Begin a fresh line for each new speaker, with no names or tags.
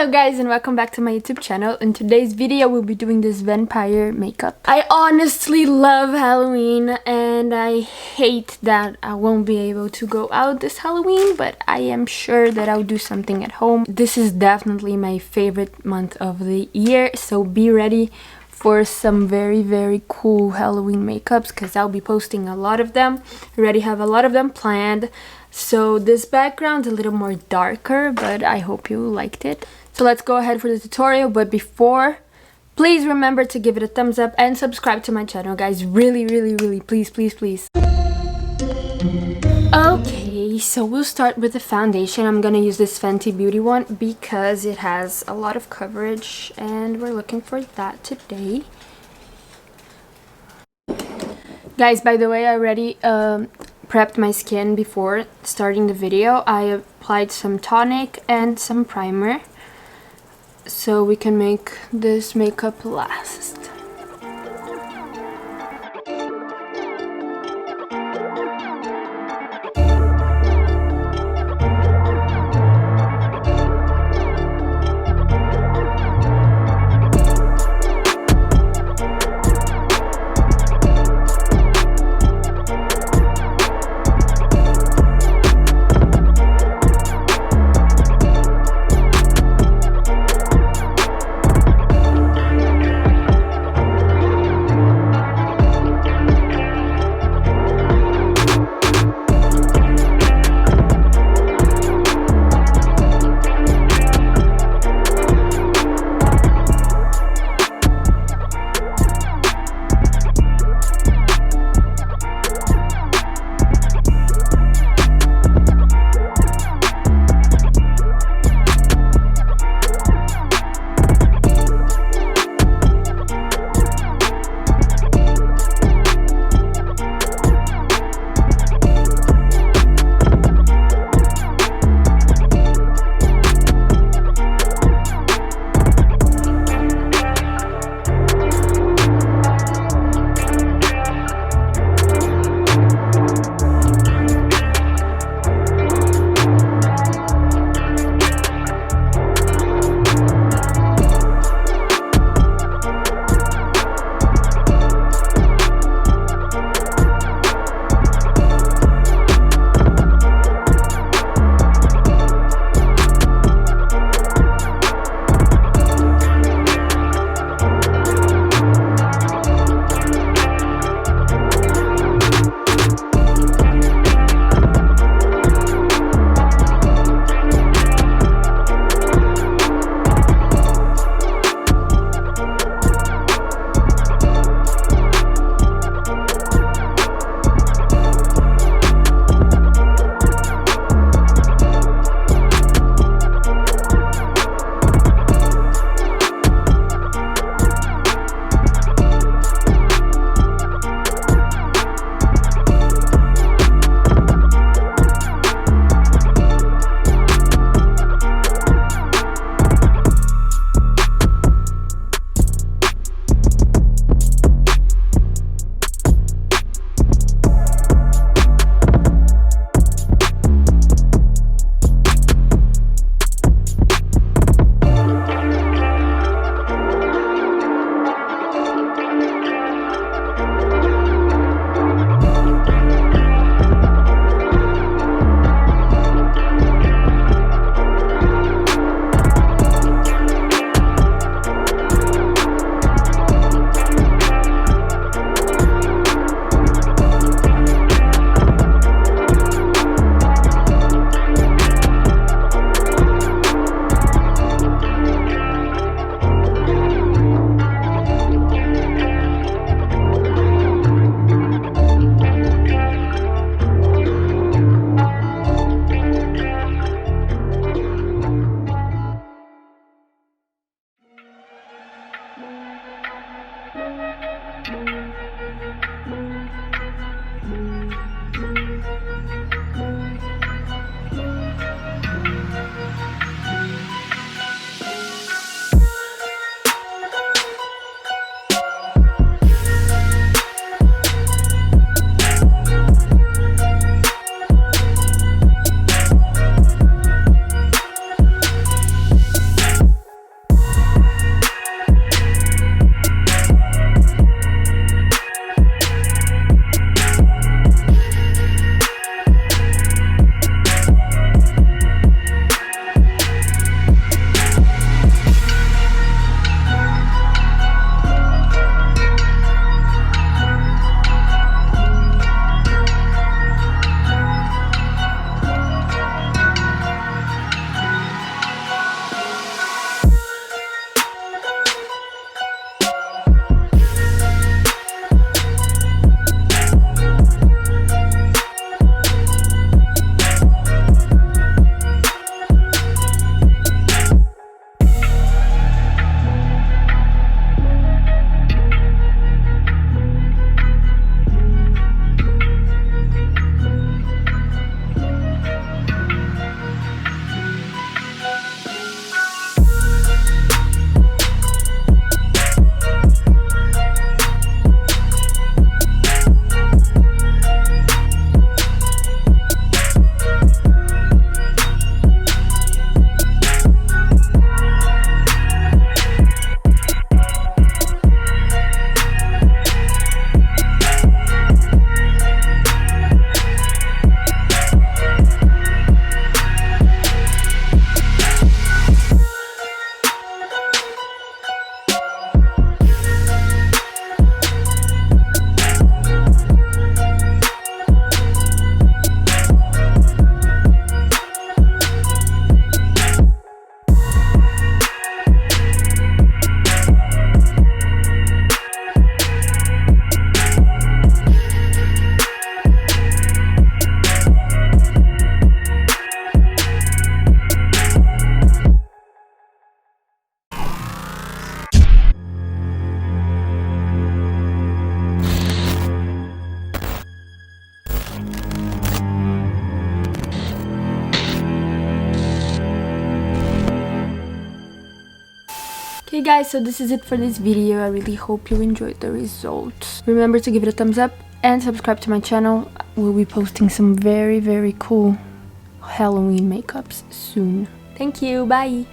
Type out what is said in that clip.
Hello guys and welcome back to my YouTube channel. In today's video we'll be doing this vampire makeup. I honestly love Halloween and I hate that I won't be able to go out this Halloween, but I am sure that I'll do something at home. This is definitely my favorite month of the year, so be ready for some very cool Halloween makeups because I'll be posting a lot of them. I already have a lot of them planned. So this background's a little more darker, but I hope you liked it. So let's go ahead for the tutorial, but before, please remember to give it a thumbs up and subscribe to my channel, guys. Really, please. Okay, so we'll start with the foundation. I'm gonna use this Fenty Beauty one because it has a lot of coverage and we're looking for that today. Guys, by the way, I already prepped my skin before starting the video. I applied some tonic and some primer so we can make this makeup last. guys, so this is it for this video. I really hope you enjoyed the results. Remember to give it a thumbs up and subscribe to my channel. We'll be posting some very cool Halloween makeups soon. Thank you, bye!